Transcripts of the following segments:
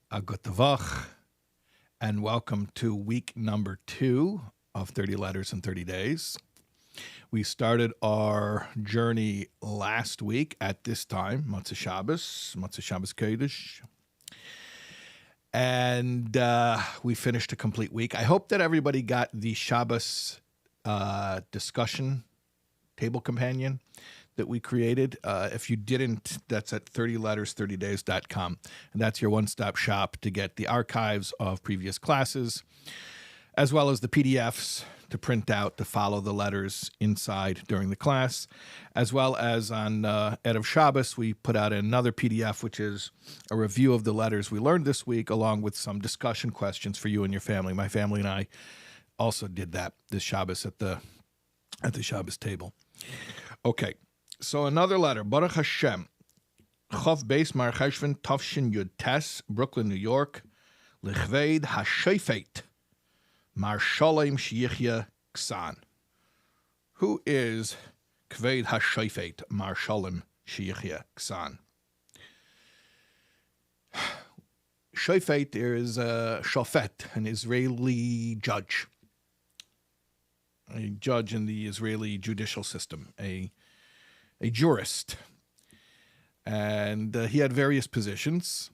A good Tavach, and welcome to week number 2 of 30 Letters in 30 Days. We started our journey last week at this time, Motzei Shabbos Kodesh, and we finished a complete week. I hope that everybody got the Shabbos discussion table companion that we created. If you didn't, that's at 30letters30days.com. And that's your one-stop shop to get the archives of previous classes, as well as the PDFs to print out to follow the letters inside during the class, as well as on Erev Shabbos, we put out another PDF, which is a review of the letters we learned this week, along with some discussion questions for you and your family. My family and I also did that this Shabbos at the Shabbos table. Okay. So another letter, Baruch Hashem, Chof Beis Mar Cheshvan Tavshin Yud Tes, Brooklyn, New York, Lichveid HaShofet Mar Sholem Sheyichya Ksan. Who is Kveid HaShofet Mar Sholem Sheyichya Ksan? Shofet is a shofet, an Israeli judge. A judge in the Israeli judicial system, a jurist, and he had various positions,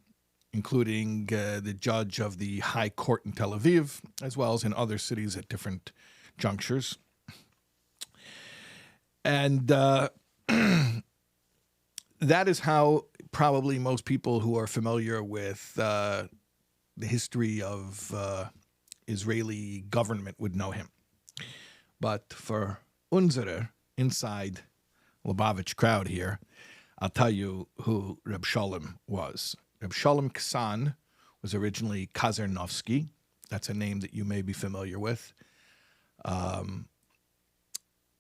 including the judge of the High Court in Tel Aviv, as well as in other cities at different junctures. And that is how probably most people who are familiar with the history of Israeli government would know him. But for unsere, inside Lubavitch crowd here, I'll tell you who Reb Sholem was. Reb Sholem Ksan was originally Kazarnovsky. That's a name that you may be familiar with.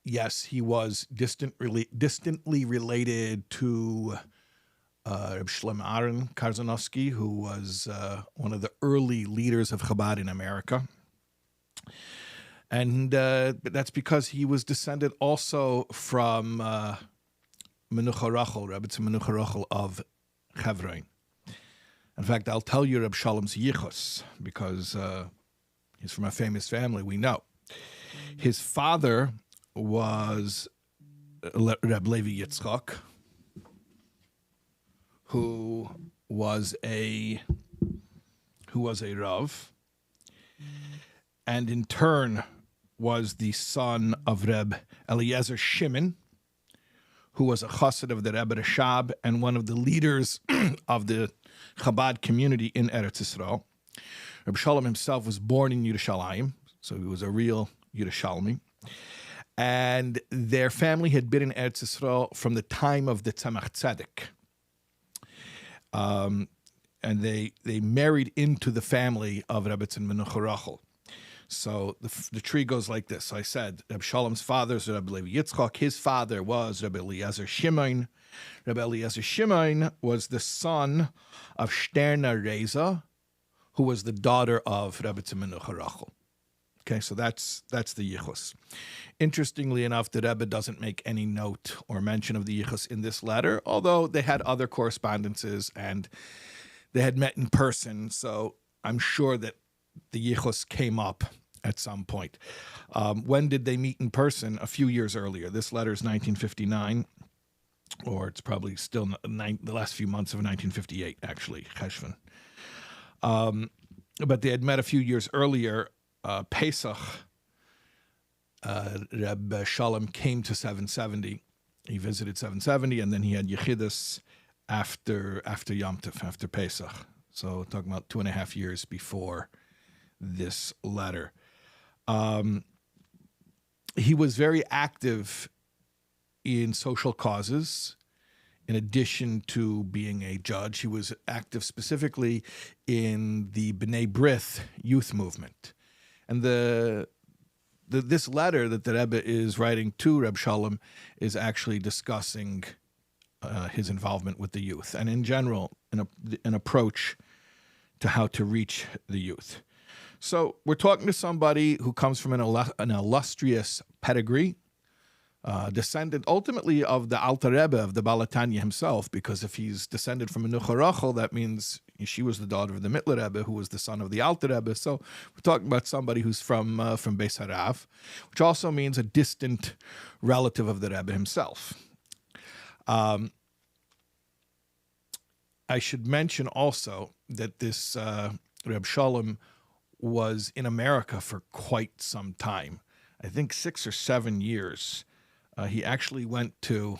Yes, he was distantly related to Reb Shlomo Aaron Kazarnovsky, who was one of the early leaders of Chabad in America. And that's because he was descended also from Menucha Rachel, Rebbe Menucha Rachel of Chevron. In fact, I'll tell you Reb Sholem's yichus, because he's from a famous family we know. His father was Reb Levi Yitzchak, who was a Rav, and in turn was the son of Reb Eliezer Shimon, who was a chassid of the Rebbe Rashab and one of the leaders of the Chabad community in Eretz Yisrael. Reb Sholem himself was born in Yerushalayim, so he was a real Yerushalmi. And their family had been in Eretz Yisrael from the time of the Tzemach Tzedek. And they married into the family of Rebbe Menucha Rachel. So the tree goes like this. So I said, Reb Sholem's father is Reb Levi Yitzchak. His father was Reb Eliezer Shimon. Reb Eliezer Shimon was the son of Shterna Reza, who was the daughter of Rebbe Menucha Rachel. Okay, so that's the yichus. Interestingly enough, the Rebbe doesn't make any note or mention of the yichus in this letter, although they had other correspondences and they had met in person. So I'm sure that the yichus came up at some point. When did they meet in person? A few years earlier. This letter is 1959, or it's probably still the last few months of 1958, actually, Cheshvan. But they had met a few years earlier. Pesach, Reb Sholem came to 770. He visited 770, and then he had Yechidus after Yom Tov, after Pesach. So talking about 2.5 years before this letter. He was very active in social causes. In addition to being a judge, he was active specifically in the B'nai B'rith youth movement. And this letter that the Rebbe is writing to Reb Sholem is actually discussing his involvement with the youth, and in general, an approach to how to reach the youth. So we're talking to somebody who comes from an illustrious pedigree, descendant ultimately of the Alter Rebbe, of the Baal HaTanya himself, because if he's descended from Menucha Rachel, that means She was the daughter of the Mittler Rebbe, who was the son of the Alter Rebbe. So we're talking about somebody who's from Beis Harav, which also means a distant relative of the Rebbe himself. I should mention also that this Reb Shalom was in America for quite some time. I think 6 or 7 years. He actually went to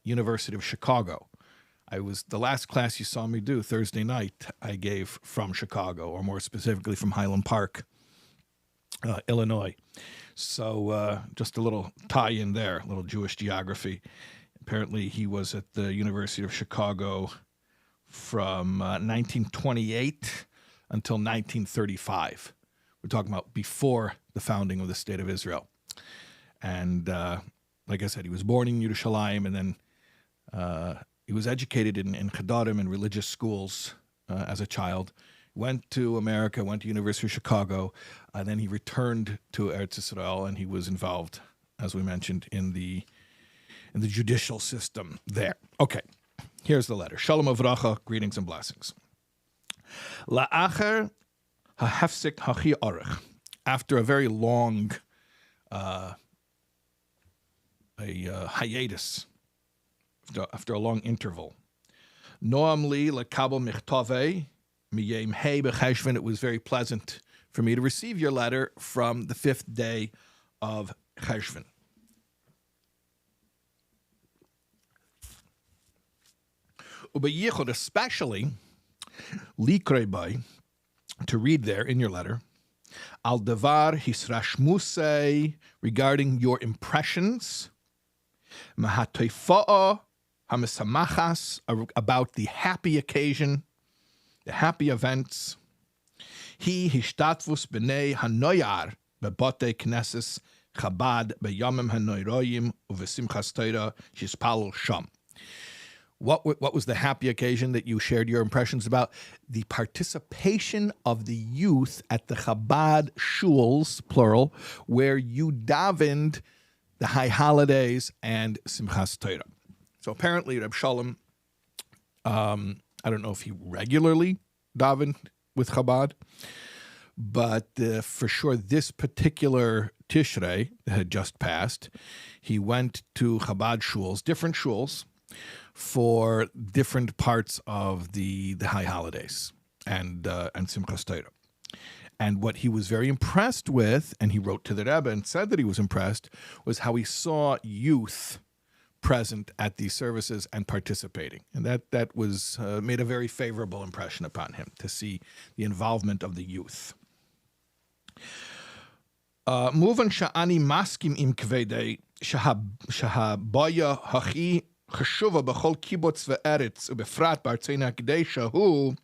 University of Chicago. The last class you saw me do Thursday night, I gave from Chicago, or more specifically from Highland Park, Illinois. So just a little tie-in there, a little Jewish geography. Apparently he was at the University of Chicago from 1928 until 1935. We're talking about before the founding of the State of Israel. And like I said, he was born in Yerushalayim, and then he was educated in Chadarim and religious schools as a child. Went to America, went to University of Chicago, and then he returned to Eretz Yisrael, and he was involved, as we mentioned, in the judicial system there. Okay, here's the letter. Shalom uvracha, greetings and blessings. La'acher ha'hefsik hachi orech. After a very long hiatus, after a long interval. Noam li lekabel michtave miyem hei b'cheshvan. It was very pleasant for me to receive your letter from the 5th day of Cheshvan. Ubeyichud, especially likrei, to read there in your letter, al devar hisrashmusei, regarding your impressions, mahatoifa'a hamisamachas, about the happy occasion, the happy events. He hishtatvus b'nei hanoyar b'botei knesses Chabad b'yamim hanoyroyim uvesimchas Torah shispalul sham. What was the happy occasion that you shared your impressions about? The participation of the youth at the Chabad shuls, plural, where you davened the high holidays and Simchas Torah. So apparently Reb Shalom, I don't know if he regularly davened with Chabad, but for sure this particular Tishrei that had just passed, he went to Chabad shuls, different shuls, for different parts of the high holidays and Simchas Torah. And what he was very impressed with, and he wrote to the Rebbe and said that he was impressed, was how he saw youth present at these services and participating. And that was made a very favorable impression upon him, to see the involvement of the youth. Muvan sha'ani maskim im kvedei shahabaya hachi cheshuva b'chol kibbutz ve'eretz ubefrat b'artzei hakdesha hu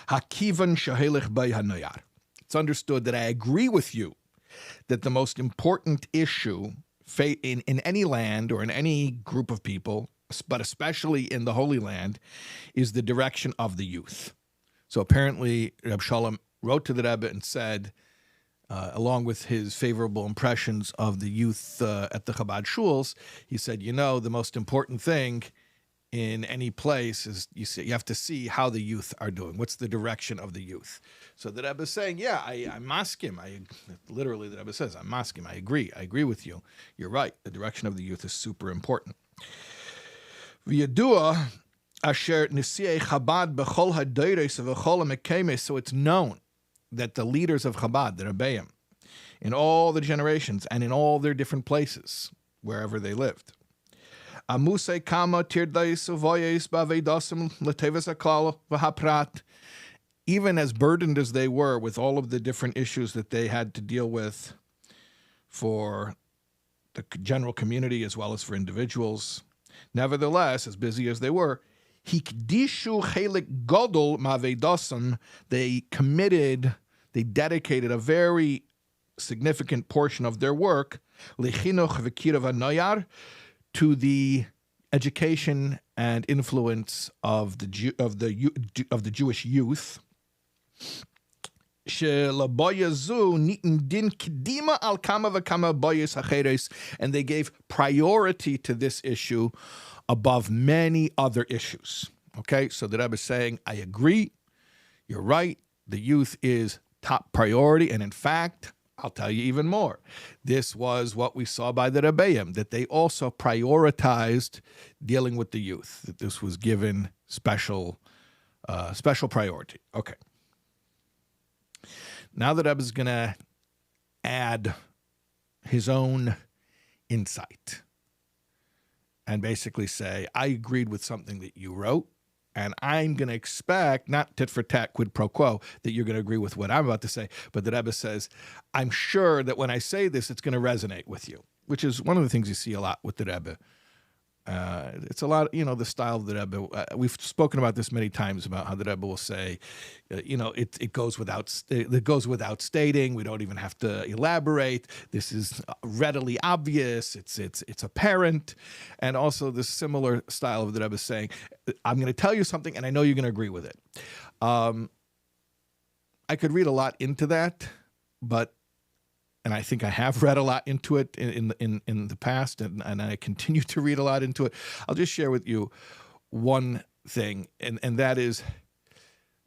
hakivan shahelech bei hanoyar. It's understood that I agree with you that the most important issue in any land or in any group of people, but especially in the Holy Land, is the direction of the youth. So apparently Reb Shalom wrote to the Rebbe and said, along with his favorable impressions of the youth at the Chabad shuls, he said, the most important thing in any place is you have to see how the youth are doing. What's the direction of the youth? So the Rebbe is saying, I'm maskim. Literally, the Rebbe says, I'm maskim. I agree with you. You're right. The direction of the youth is super important. V'yadua asher nisiei Chabad b'chol hadoros v'chol hamekemes. So it's known that the leaders of Chabad, the Rebbeim, in all the generations and in all their different places, wherever they lived, Amusei kama tirdais uvoyes ba'aveidasim l'teves haklal v'haprat, even as burdened as they were with all of the different issues that they had to deal with for the general community as well as for individuals, nevertheless, as busy as they were, hikdishu chelik godol ma'aveidasim, they dedicated a very significant portion of their work, lechinuch v'kirav hanoyar, to the education and influence of the Jewish youth. And they gave priority to this issue above many other issues. Okay, so the Rebbe is saying, I agree, you're right, the youth is top priority, and in fact, I'll tell you even more. This was what we saw by the Rebbeim, that they also prioritized dealing with the youth, that this was given special priority. Okay. Now the Rebbe is going to add his own insight and basically say, I agreed with something that you wrote, and I'm going to expect, not tit for tat, quid pro quo, that you're going to agree with what I'm about to say. But the Rebbe says, I'm sure that when I say this, it's going to resonate with you, which is one of the things you see a lot with the Rebbe. It's a lot, the style of the Rebbe. We've spoken about this many times about how the Rebbe will say, it goes without stating. We don't even have to elaborate. This is readily obvious. It's apparent, and also this similar style of the Rebbe saying, I'm going to tell you something, and I know you're going to agree with it. I could read a lot into that, and I think I have read a lot into it in the past, and I continue to read a lot into it. I'll just share with you one thing, and that is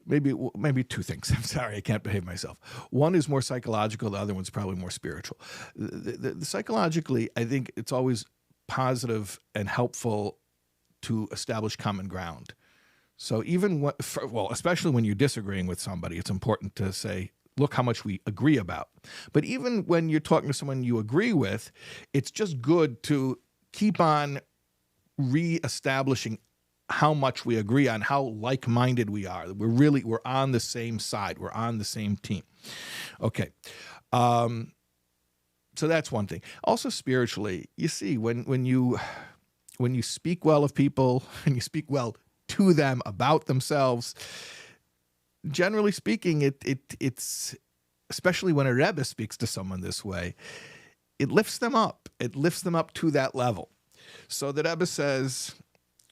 maybe two things. I'm sorry, I can't behave myself. One is more psychological. The other one's probably more spiritual. The psychologically, I think it's always positive and helpful to establish common ground. So even especially when you're disagreeing with somebody, it's important to say, look how much we agree about. But even when you're talking to someone you agree with, it's just good to keep on reestablishing how much we agree on, how like-minded we are. We're on the same side. We're on the same team. Okay. So that's one thing. Also spiritually, you see, when you speak well of people and you speak well to them about themselves, generally speaking, it's especially when a Rebbe speaks to someone this way, it lifts them up. It lifts them up to that level. So the Rebbe says,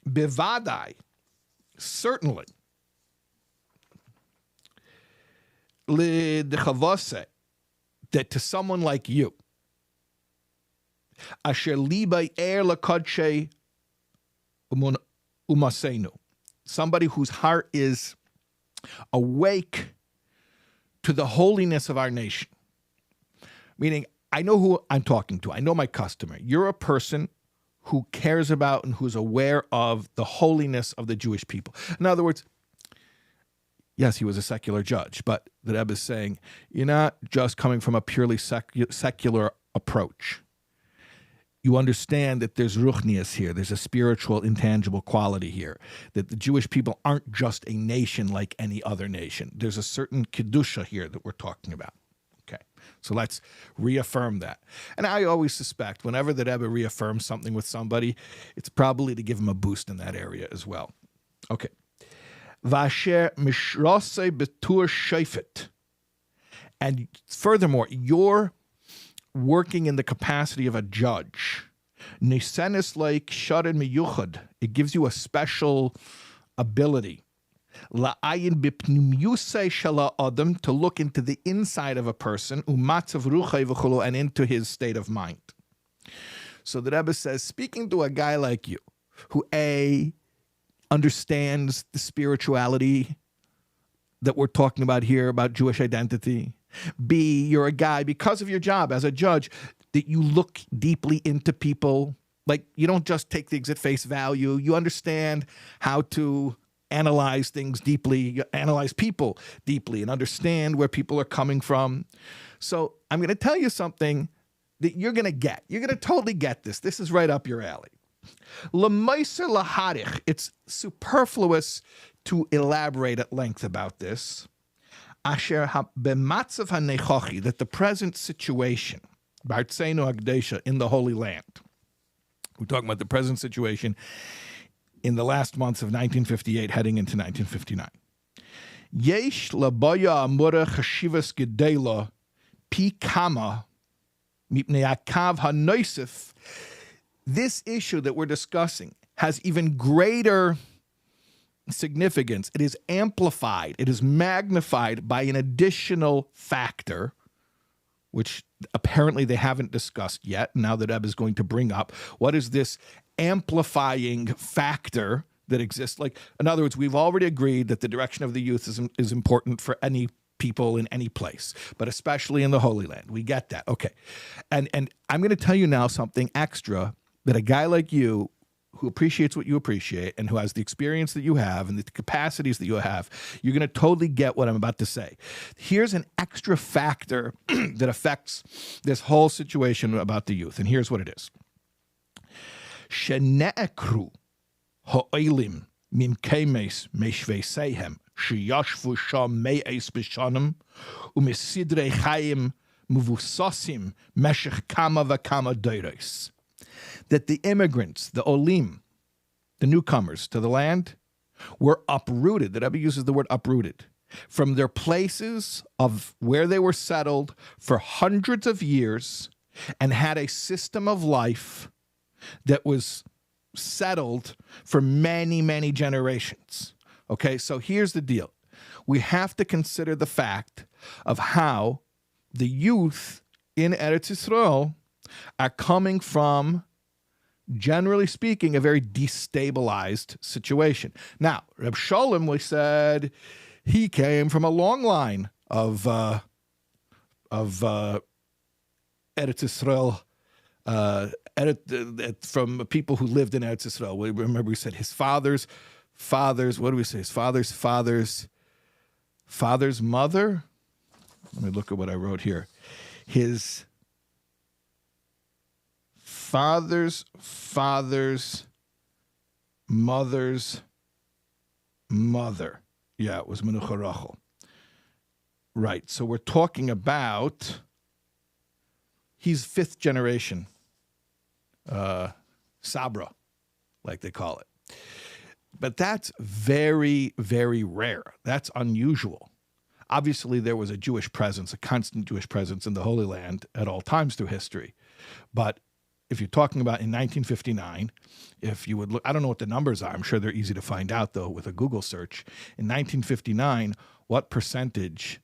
Bivadai, certainly, lidechavose, that to someone like you, asher liba er lakodshe umasenu, somebody whose heart is awake to the holiness of our nation. Meaning, I know who I'm talking to. I know my customer. You're a person who cares about and who's aware of the holiness of the Jewish people. In other words, yes, he was a secular judge, but the Rebbe is saying, you're not just coming from a purely secular approach. You understand that there's ruchnius here. There's a spiritual, intangible quality here. That the Jewish people aren't just a nation like any other nation. There's a certain kedusha here that we're talking about. Okay, so let's reaffirm that. And I always suspect whenever the Rebbe reaffirms something with somebody, it's probably to give him a boost in that area as well. Okay. Vasher mishrase betur shefet. And furthermore, you're working in the capacity of a judge. Nisenis like sharin miyuchad. It gives you a special ability. La'ayin bipnimyusei shala adam, to look into the inside of a person, umatzav ruchai v'chulu, and into his state of mind. So the Rebbe says, speaking to a guy like you, who A, understands the spirituality that we're talking about here, about Jewish identity. B, you're a guy, because of your job as a judge, that you look deeply into people. Like, you don't just take things at face value. You understand how to analyze things deeply, you analyze people deeply, and understand where people are coming from. So I'm going to tell you something that you're going to get. You're going to totally get this. This is right up your alley. L'maiser laharich. It's superfluous to elaborate at length about this. Asher b'matzav hanechochi, that the present situation, b'artzeinu hagdesha, in the Holy Land. We're talking about the present situation in the last months of 1958, heading into 1959. Yesh labaya amura chashivas gedela pi kama mipnei akav hanoisif. This issue that we're discussing has even greater significance. It is amplified. It is magnified by an additional factor, which apparently they haven't discussed yet. Now that Rebbe is going to bring up, what is this amplifying factor that exists. Like, in other words, we've already agreed that the direction of the youth is important for any people in any place, but especially in the Holy Land. We get that. Okay. And I'm going to tell you now something extra that a guy like you who appreciates what you appreciate and who has the experience that you have and the capacities that you have, you're going to totally get what I'm about to say. Here's an extra factor that affects this whole situation about the youth. And here's what it is. Shene'ekru ha'olim min kemes meshveisehem sheyashvu sham me'es b'shanim u'mesidrei chayim muvusasim meshech kama v'kama doros. That the immigrants, the olim, the newcomers to the land, were uprooted. The Rebbe uses the word uprooted from their places of where they were settled for hundreds of years and had a system of life that was settled for many, many generations. Okay, so here's the deal. We have to consider the fact of how the youth in Eretz Yisrael are coming from, generally speaking, a very destabilized situation. Now, Reb Sholem, we said, he came from a long line of Eretz Yisrael, from people who lived in Eretz Yisrael. We remember we said his father's, what do we say? His father's mother? Let me look at what I wrote here. His father's mother's mother. Yeah, it was Menucha Rachel. Right, so we're talking about, he's fifth generation, Sabra, like they call it. But that's very, very rare. That's unusual. Obviously, there was a Jewish presence, a constant Jewish presence in the Holy Land at all times through history. But if you're talking about in 1959, if you would look, I don't know what the numbers are. I'm sure they're easy to find out, though, with a Google search. In 1959, what percentage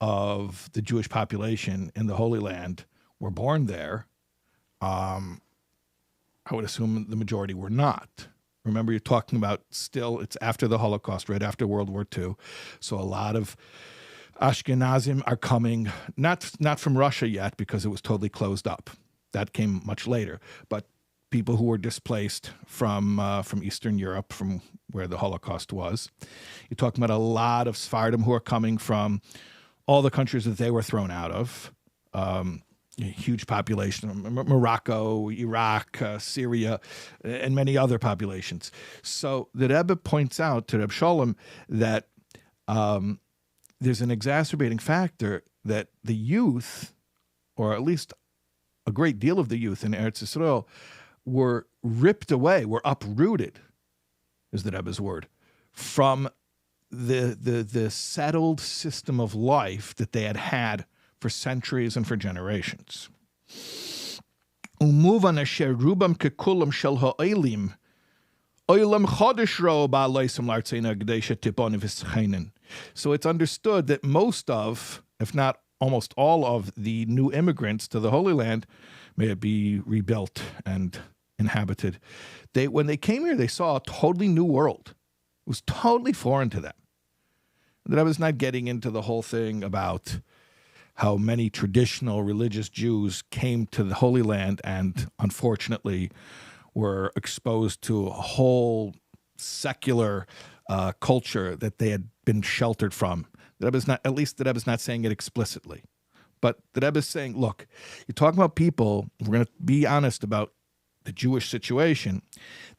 of the Jewish population in the Holy Land were born there? I would assume the majority were not. Remember, you're talking about still, it's after the Holocaust, right after World War II. So a lot of Ashkenazim are coming, not from Russia yet, because it was totally closed up. That came much later. But people who were displaced from Eastern Europe, from where the Holocaust was. You're talking about a lot of Sephardim who are coming from all the countries that they were thrown out of. A huge population, Morocco, Iraq, Syria, and many other populations. So the Rebbe points out to Reb Sholem that there's an exacerbating factor that the youth, or at least a great deal of the youth in Eretz Yisrael, were ripped away, were uprooted, is the Rebbe's word, from the settled system of life that they had for centuries and for generations. So it's understood that most of, if not almost all of, the new immigrants to the Holy Land, may it be rebuilt and inhabited, when they came here, they saw a totally new world. It was totally foreign to them. That I was not getting into the whole thing about how many traditional religious Jews came to the Holy Land and unfortunately were exposed to a whole secular culture that they had been sheltered from. The Rebbe is not, at least the Rebbe is not saying it explicitly. But the Rebbe is saying, look, you're talking about people, we're going to be honest about the Jewish situation.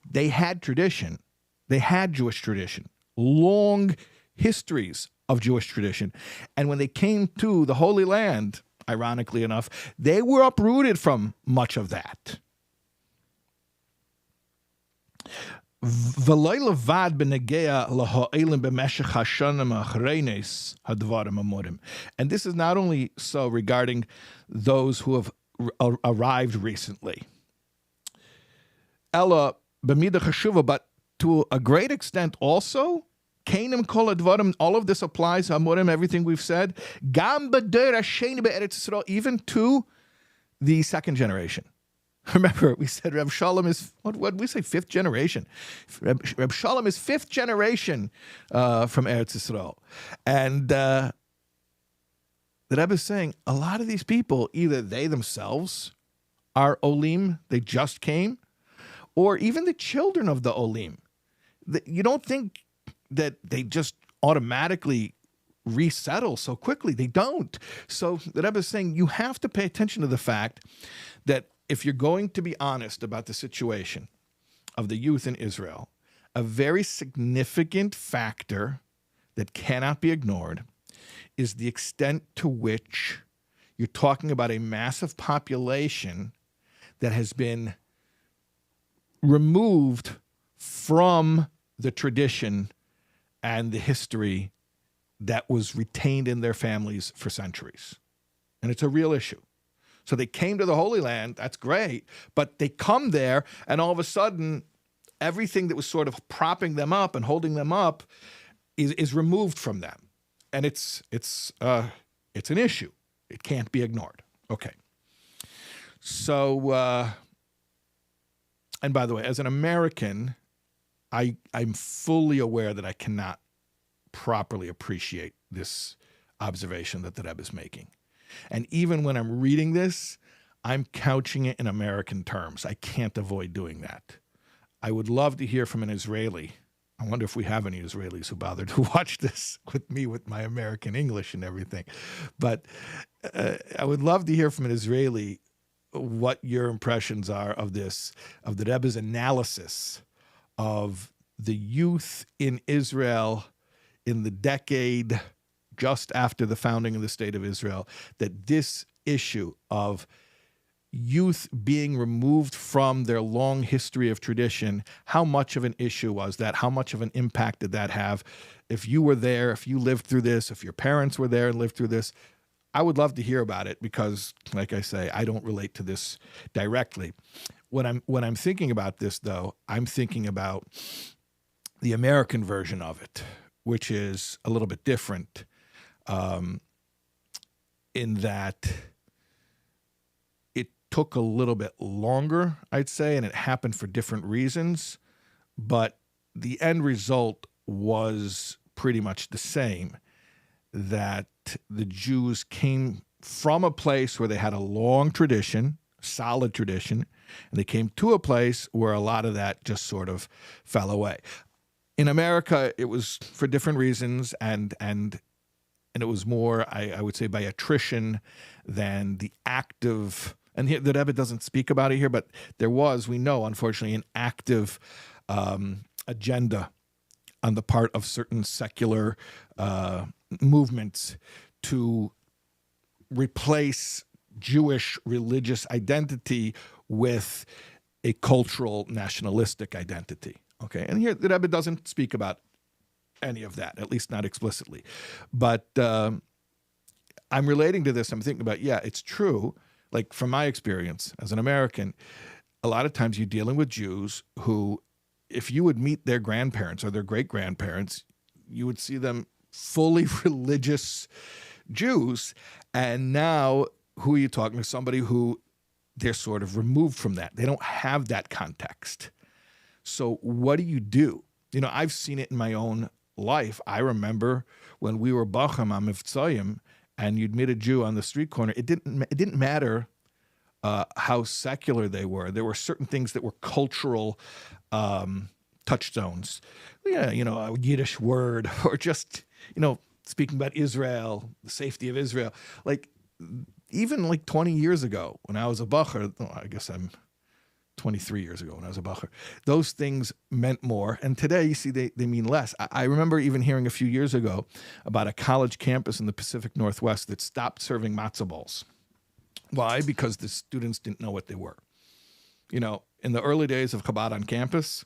They had tradition. They had Jewish tradition. Long histories of Jewish tradition. And when they came to the Holy Land, ironically enough, they were uprooted from much of that. And this is not only so regarding those who have arrived recently, but to a great extent also, all of this applies, everything we've said, even to the second generation. Remember, we said Reb Shalom is, what did we say, fifth generation? Reb Shalom is fifth generation from Eretz Yisrael. And the Rebbe is saying a lot of these people, either they themselves are Olim, they just came, or even the children of the Olim. You don't think that they just automatically resettle so quickly. They don't. So the Rebbe is saying you have to pay attention to the fact that if you're going to be honest about the situation of the youth in Israel, a very significant factor that cannot be ignored is the extent to which you're talking about a massive population that has been removed from the tradition and the history that was retained in their families for centuries. And it's a real issue. So they came to the Holy Land, that's great, but they come there and all of a sudden everything that was sort of propping them up and holding them up is removed from them. And it's an issue. It can't be ignored. Okay. So, and by the way, as an American, I'm fully aware that I cannot properly appreciate this observation that the Rebbe is making. And even when I'm reading this, I'm couching it in American terms. I can't avoid doing that. I would love to hear from an Israeli. I wonder if we have any Israelis who bother to watch this with me with my American English and everything. But I would love to hear from an Israeli what your impressions are of this, of the Rebbe's analysis of the youth in Israel in the decade just after the founding of the State of Israel, that this issue of youth being removed from their long history of tradition, how much of an issue was that? How much of an impact did that have? If you were there, if you lived through this, if your parents were there and lived through this, I would love to hear about it because, like I say, I don't relate to this directly. When I'm thinking about this, though, I'm thinking about the American version of it, which is a little bit different in that it took a little bit longer, I'd say, and it happened for different reasons, but the end result was pretty much the same, that the Jews came from a place where they had a long tradition, solid tradition, and they came to a place where a lot of that just sort of fell away. In America, it was for different reasons, and it was more, I would say, by attrition than the active, and here, the Rebbe doesn't speak about it here, but there was, we know, unfortunately, an active agenda on the part of certain secular movements to replace Jewish religious identity with a cultural nationalistic identity. Okay, and here the Rebbe doesn't speak about any of that, at least not explicitly. But I'm relating to this. I'm thinking about, yeah, it's true. Like from my experience as an American, a lot of times you're dealing with Jews who, if you would meet their grandparents or their great-grandparents, you would see them fully religious Jews. And now who are you talking to? Somebody who they're sort of removed from that. They don't have that context. So what do you do? You know, I've seen it in my own life. I remember when we were Bacham on Mivtzayim and you'd meet a Jew on the street corner, it didn't matter how secular they were. There were certain things that were cultural touchstones. Yeah, you know, a Yiddish word or just, you know, speaking about Israel, the safety of Israel. Like even like 20 years ago when I was a Bacher, I guess I'm 23 years ago when I was a Bacher, those things meant more. And today, you see, they mean less. I remember even hearing a few years ago about a college campus in the Pacific Northwest that stopped serving matzo balls. Why? Because the students didn't know what they were. You know, in the early days of Chabad on campus,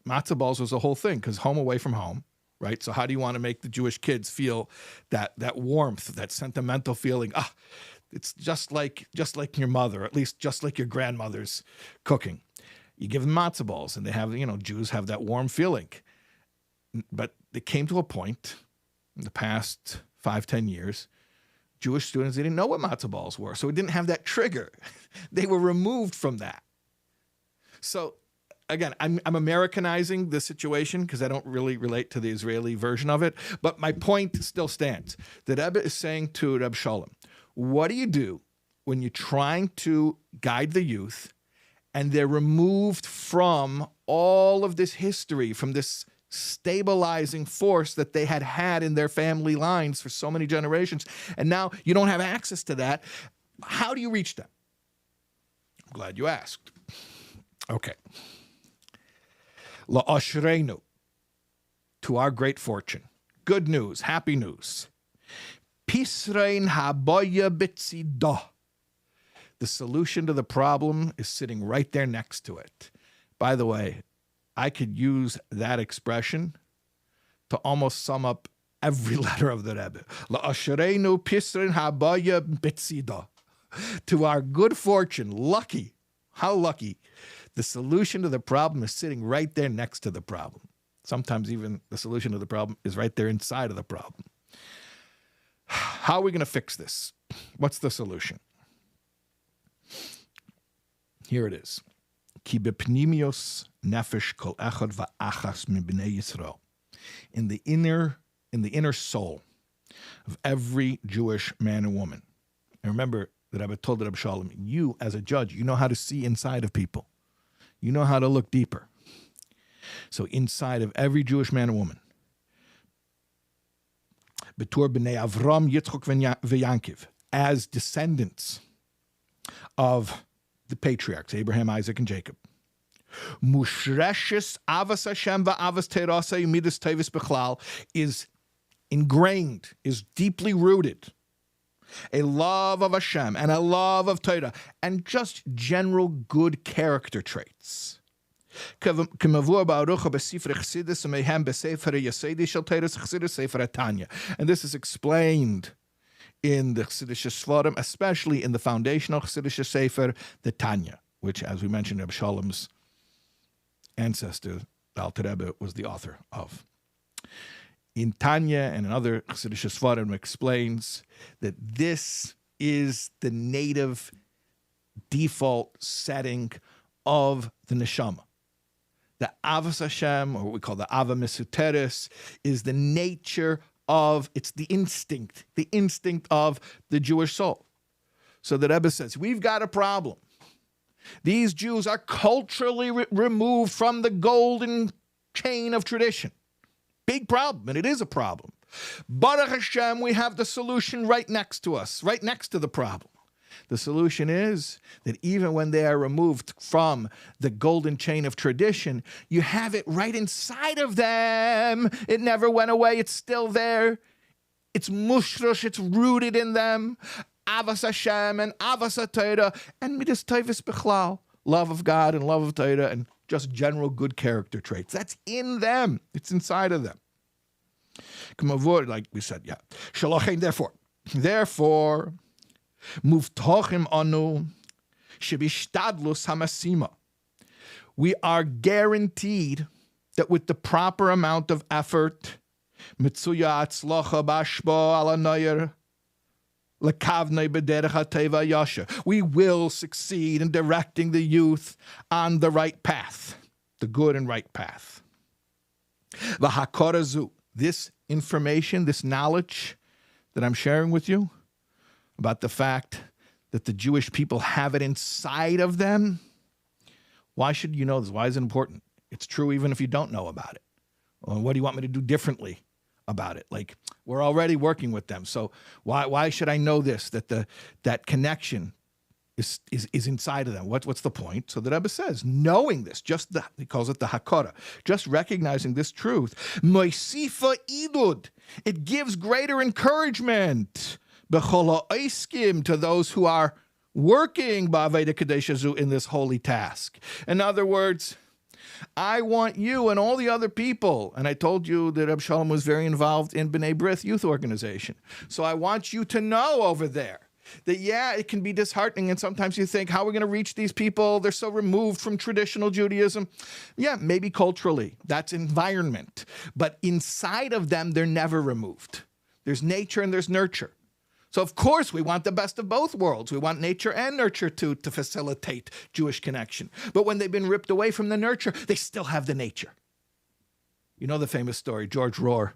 matzo balls was a whole thing because home away from home, right? So how do you want to make the Jewish kids feel that warmth, that sentimental feeling? It's just like your mother, at least just like your grandmother's cooking. You give them matzo balls, and they have, you know, Jews have that warm feeling. But it came to a point in the past 5-10 years Jewish students, they didn't know what matzo balls were, so it didn't have that trigger. They were removed from that. So again, I'm Americanizing the situation because I don't really relate to the Israeli version of it, but my point still stands. The Rebbe is saying to Reb Shalom, what do you do when you're trying to guide the youth and they're removed from all of this history, from this stabilizing force that they had in their family lines for so many generations, and now you don't have access to that? How do you reach them? I'm glad you asked. Okay. La'ashrenu, to our great fortune. Good news, happy news. Pisrein haboya bitzidah. The solution to the problem is sitting right there next to it. By the way, I could use that expression to almost sum up every letter of the Rebbe. La'ashrenu pisrein haboya bitzidah. To our good fortune, lucky, how lucky, the solution to the problem is sitting right there next to the problem. Sometimes even the solution to the problem is right there inside of the problem. How are we going to fix this? What's the solution? Here it is. Ki bepnimios nefesh kol echad va'achas min bnei Yisrael. In the inner soul of every Jewish man and woman. And remember that I've told Reb Shalom, you as a judge, you know how to see inside of people. You know how to look deeper. So inside of every Jewish man and woman, Betur b'nei Avram, Yitzchok v'Yankiv, as descendants of the patriarchs, Abraham, Isaac, and Jacob. Mushreshes avas Hashem va'avas teirasei midas tevis b'chlal is ingrained, is deeply rooted. A love of Hashem and a love of Torah and just general good character traits. And this is explained in the Chassidische Svarim, especially in the foundational Chassidische Sefer, the Tanya, which, as we mentioned, Reb Shalom's ancestor, the Alter Rebbe, was the author of. In Tanya and in other Chassidische Svarim explains that this is the native default setting of the neshama. The Avas Hashem, or what we call the Ava Mesuteres, is the nature of, it's the instinct of the Jewish soul. So the Rebbe says, we've got a problem. These Jews are culturally removed from the golden chain of tradition. Big problem, and it is a problem. Baruch Hashem, we have the solution right next to us, right next to the problem. The solution is that even when they are removed from the golden chain of tradition, you have it right inside of them. It never went away. It's still there. It's mushrosh. It's rooted in them. Avas Hashem and Avas Torah and midas tevis b'chlal. Love of God and love of Torah and just general good character traits. That's in them. It's inside of them. Like we said, yeah. Therefore, muvtochim anu shebishtadlus hamasima. We are guaranteed that with the proper amount of effort, mitzuya atzlocha bashbo ala noyer lekavnei b'derech hateva yasha, we will succeed in directing the youth on the right path, the good and right path. V'hakorazu, this information, this knowledge that I'm sharing with you about the fact that the Jewish people have it inside of them, why should you know this? Why is it important? It's true even if you don't know about it. Well, what do you want me to do differently about it? Like, we're already working with them, so why should I know this, that connection is inside of them? What's the point? So the Rebbe says, knowing this, he calls it the hakora, just recognizing this truth, moisifa idud, it gives greater encouragement b'chol ha'oskim, to those who are working ba'aveda kadesha in this holy task. In other words, I want you and all the other people, and I told you that Reb Shalom was very involved in B'nai B'rith youth organization, so I want you to know over there that, yeah, it can be disheartening, and sometimes you think, how are we going to reach these people? They're so removed from traditional Judaism. Yeah, maybe culturally, that's environment, but inside of them, they're never removed. There's nature and there's nurture. So, of course, we want the best of both worlds. We want nature and nurture to facilitate Jewish connection. But when they've been ripped away from the nurture, they still have the nature. You know the famous story, George Rohr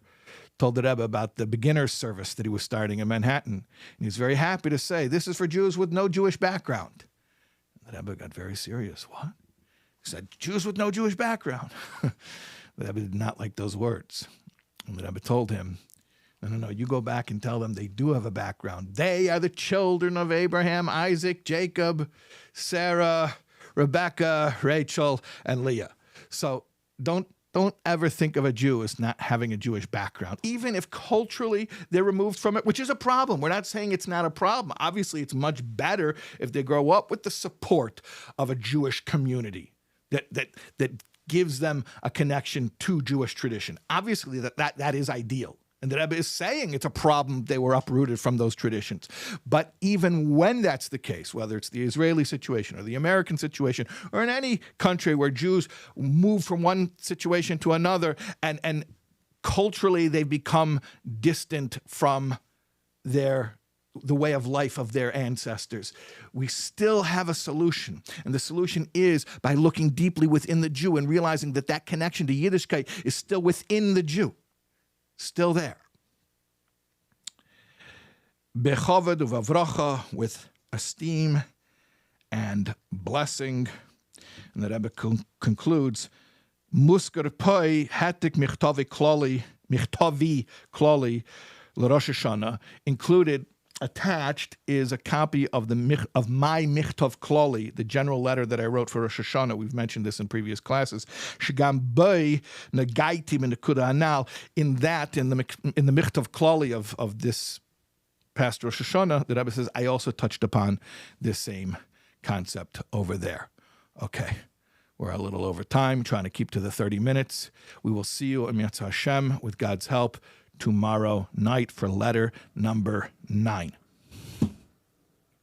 told the Rebbe about the beginner's service that he was starting in Manhattan. And he was very happy to say, this is for Jews with no Jewish background. And the Rebbe got very serious. What? He said, Jews with no Jewish background. The Rebbe did not like those words. And the Rebbe told him, no, you go back and tell them they do have a background. They are the children of Abraham, Isaac, Jacob, Sarah, Rebecca, Rachel, and Leah. So don't ever think of a Jew as not having a Jewish background, even if culturally they're removed from it, which is a problem. We're not saying it's not a problem. Obviously, it's much better if they grow up with the support of a Jewish community that gives them a connection to Jewish tradition. Obviously, that is ideal. And the Rebbe is saying it's a problem they were uprooted from those traditions. But even when that's the case, whether it's the Israeli situation or the American situation, or in any country where Jews move from one situation to another, and culturally they've become distant from the way of life of their ancestors, we still have a solution. And the solution is by looking deeply within the Jew and realizing that connection to Yiddishkeit is still within the Jew. Still there. Bechavod uvavracha, with esteem and blessing. And the Rebbe concludes, Muskar poi hatik michtavi klali l'Rosh Hashanah. Included, attached, is a copy of my Michtav Klali, the general letter that I wrote for Rosh Hashanah. We've mentioned this in previous classes. Shagam boi negaitim in the Kuda Anal. In the Michtav Klali of this past Rosh Hashanah, the Rebbe says, I also touched upon this same concept over there. Okay, we're a little over time, trying to keep to the 30 minutes. We will see you, Amiatz Hashem, with God's help, tomorrow night for letter number 9.